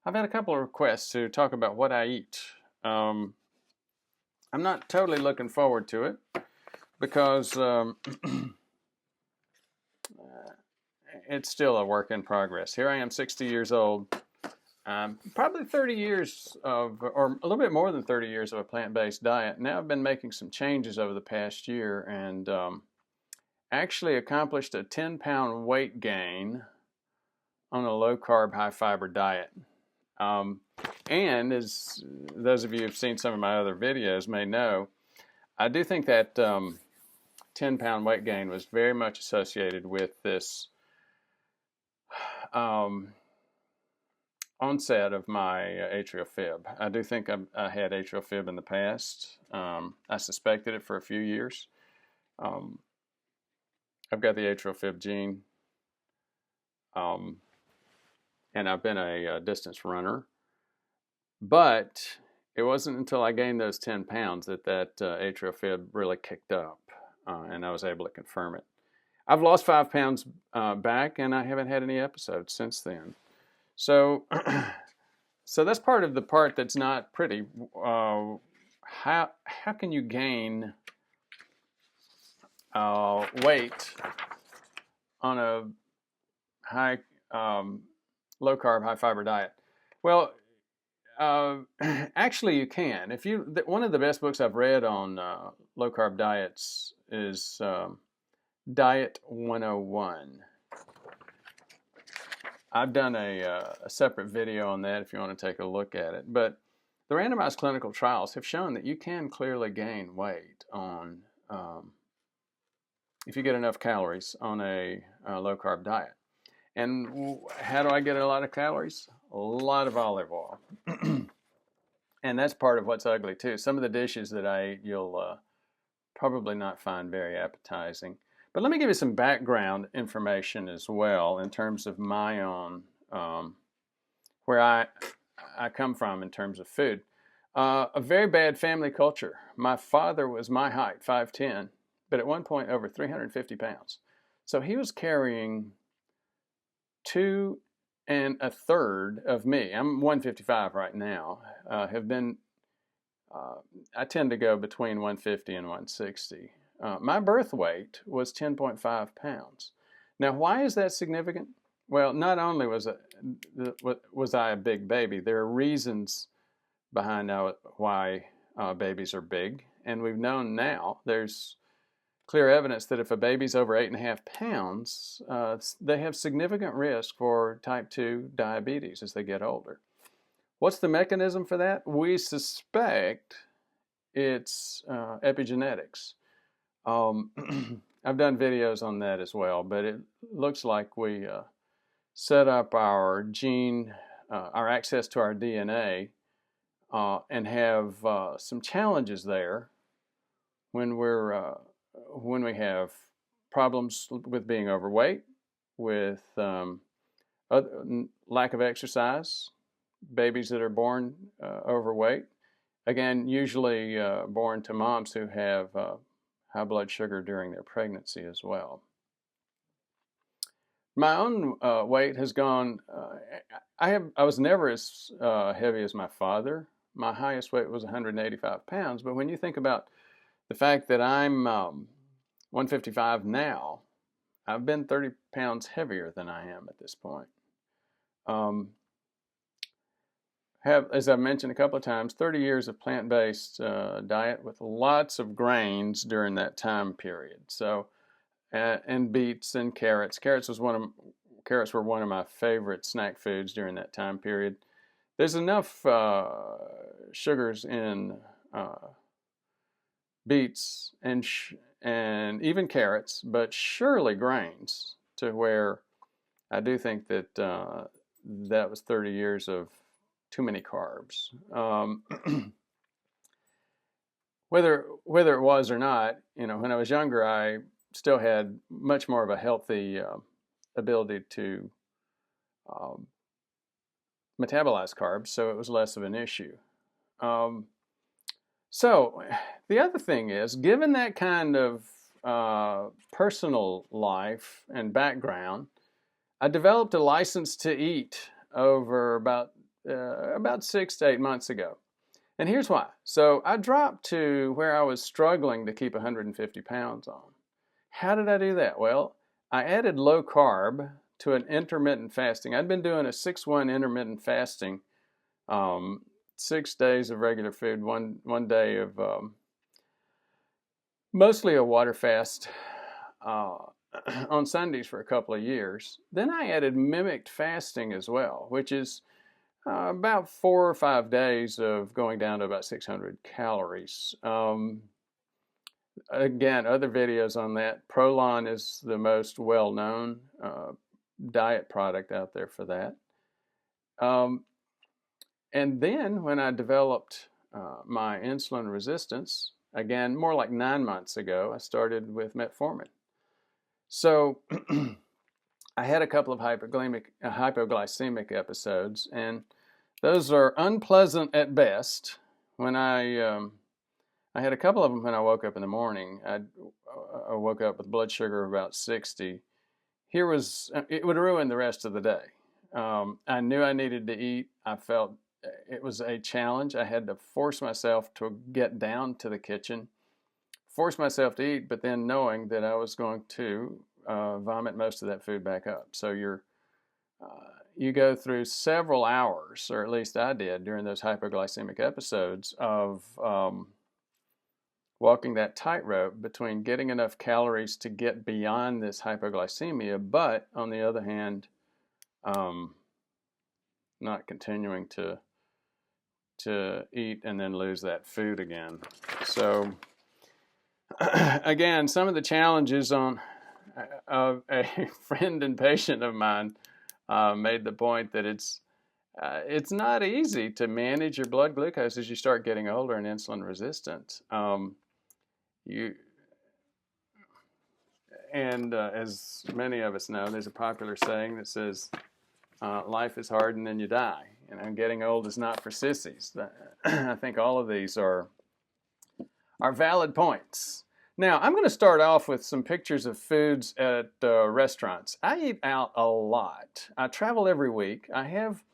I've had a couple of requests to talk about what I eat. Um, I'm not totally looking forward to it because it's still a work in progress. Here I am, 60 years old. Probably 30 years of, or a little bit more than 30 years of a plant-based diet. Now I've been making some changes over the past year and actually accomplished a 10-pound weight gain on a low-carb, high-fiber diet. Um, and as those of you who've seen some of my other videos may know, I do think that 10-pound weight gain was very much associated with this um, onset of my atrial fib. I do think I had atrial fib in the past. I suspected it for a few years. Um, I've got the atrial fib gene, and I've been a distance runner. But it wasn't until I gained those 10 pounds that atrial fib really kicked up, and I was able to confirm it. I've lost 5 pounds back, and I haven't had any episodes since then. So, so that's part of the part that's not pretty. How can you gain weight on a high, low carb, high fiber diet? Well, actually, you can. If you, one of the best books I've read on low carb diets is Diet 101. I've done a separate video on that if you want to take a look at it. But the randomized clinical trials have shown that you can clearly gain weight on if you get enough calories on a low carb diet. And how do I get a lot of calories? A lot of olive oil. And that's part of what's ugly too. Some of the dishes that I eat you'll probably not find very appetizing. But let me give you some background information as well in terms of my own, where I come from in terms of food. A very bad family culture. My father was my height, 5'10", but at one point over 350 pounds. So he was carrying 2 1/3 of me. I'm 155 right now. I tend to go between 150 and 160. My birth weight was 10.5 pounds. Now, why is that significant? Well, not only was I a big baby, there are reasons behind why babies are big. And we've known now, there's clear evidence that if a baby's over 8.5 pounds, they have significant risk for type 2 diabetes as they get older. What's the mechanism for that? We suspect it's epigenetics. I've done videos on that as well, but it looks like we set up our gene, our access to our DNA, and have some challenges there when we have problems with being overweight, with lack of exercise, babies that are born overweight. Again, usually born to moms who have high blood sugar during their pregnancy as well. My own weight has gone, I was never as heavy as my father. My highest weight was 185 pounds, but when you think about the fact that I'm 155 now, I've been 30 pounds heavier than I am at this point. As I've mentioned a couple of times, 30 years of plant-based diet with lots of grains during that time period. So, and beets and carrots. Carrots were one of my favorite snack foods during that time period. There's enough sugars in beets and even carrots, but surely grains, to where I do think that that was 30 years of too many carbs. Whether it was or not, when I was younger, I still had much more of a healthy ability to metabolize carbs, so it was less of an issue. So the other thing is, given that kind of personal life and background, I developed a license to eat over about about 6 to 8 months ago. And here's why. So I dropped to where I was struggling to keep 150 pounds on. How did I do that? Well, I added low carb to an intermittent fasting. I'd been doing a 6-1 intermittent fasting, 6 days of regular food, one day of mostly a water fast on Sundays for a couple of years. Then I added mimicked fasting as well, which is about 4 or 5 days of going down to about 600 calories. Again, other videos on that. Prolon is the most well-known diet product out there for that. And then when I developed my insulin resistance, again, more like 9 months ago, I started with metformin. So I had a couple of hypoglycemic episodes, and those are unpleasant at best. When I had a couple of them when I woke up in the morning. I woke up with blood sugar of about 60. It would ruin the rest of the day. I knew I needed to eat. I felt it was a challenge. I had to force myself to get down to the kitchen, force myself to eat, but then knowing that I was going to vomit most of that food back up. So you go through several hours, or at least I did during those hypoglycemic episodes, of walking that tightrope between getting enough calories to get beyond this hypoglycemia, but on the other hand, not continuing to eat and then lose that food again. So again, some of the challenges of a friend and patient of mine made the point that it's not easy to manage your blood glucose as you start getting older and insulin resistant. As many of us know, there's a popular saying that says, life is hard and then you die. Getting old is not for sissies. I think all of these are valid points. Now, I'm going to start off with some pictures of foods at restaurants. I eat out a lot. I travel every week. I have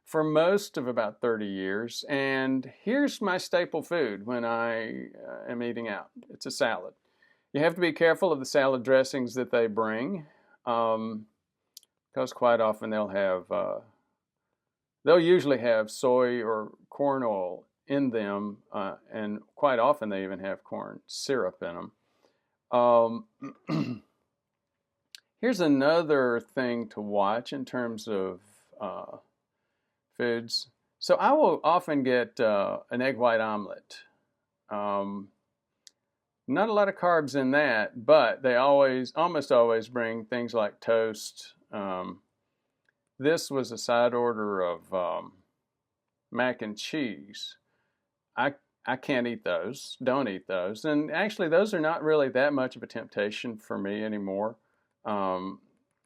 for most of about 30 years, and here's my staple food when I am eating out. It's a salad. You have to be careful of the salad dressings that they bring, because quite often they'll usually have soy or corn oil in them, and quite often they even have corn syrup in them. Here's another thing to watch in terms of foods. So I will often get an egg white omelet. Not a lot of carbs in that, but they almost always bring things like toast. This was a side order of mac and cheese. I can't eat those, don't eat those. And actually, those are not really that much of a temptation for me anymore. I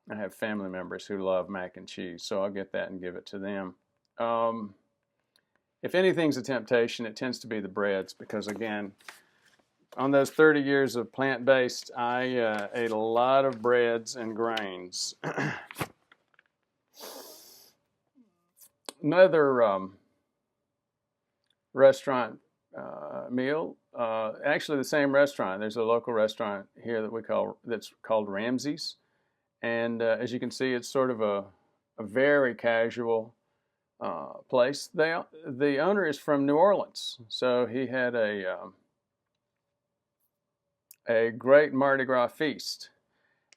have family members who love mac and cheese, so I'll get that and give it to them. If anything's a temptation, it tends to be the breads, because again, on those 30 years of plant-based, I ate a lot of breads and grains. Another restaurant meal, actually the same restaurant. There's a local restaurant here that's called Ramsey's, and as you can see, it's sort of a very casual place. The owner is from New Orleans, so he had a great Mardi Gras feast.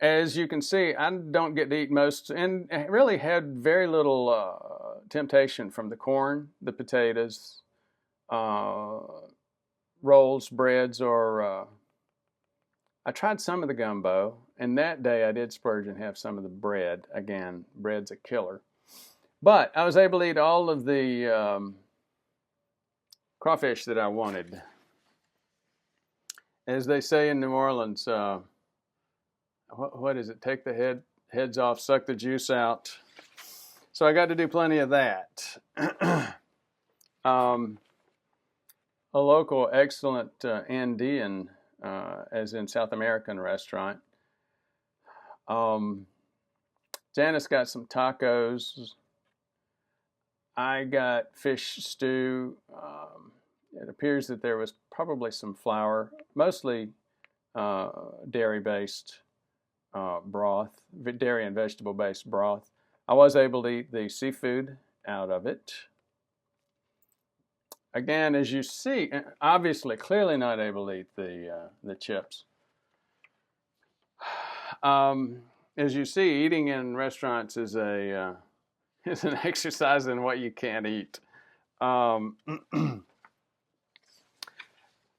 As you can see, I don't get to eat most, and really had very little temptation from the corn, the potatoes, rolls, breads, or I tried some of the gumbo, and that day I did splurge and have some of the bread. Again, bread's a killer. But I was able to eat all of the crawfish that I wanted. As they say in New Orleans, what is it? Take the heads off, suck the juice out. So I got to do plenty of that. A local excellent Andean, as in South American restaurant. Janice got some tacos. I got fish stew. It appears that there was probably some flour, mostly dairy-based broth, dairy and vegetable-based broth. I was able to eat the seafood out of it. Again, as you see, obviously, clearly not able to eat the chips. As you see, eating in restaurants is an exercise in what you can't eat.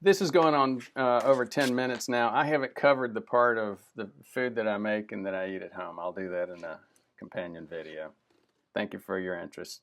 This is going on over 10 minutes now. I haven't covered the part of the food that I make and that I eat at home. I'll do that in a companion video. Thank you for your interest.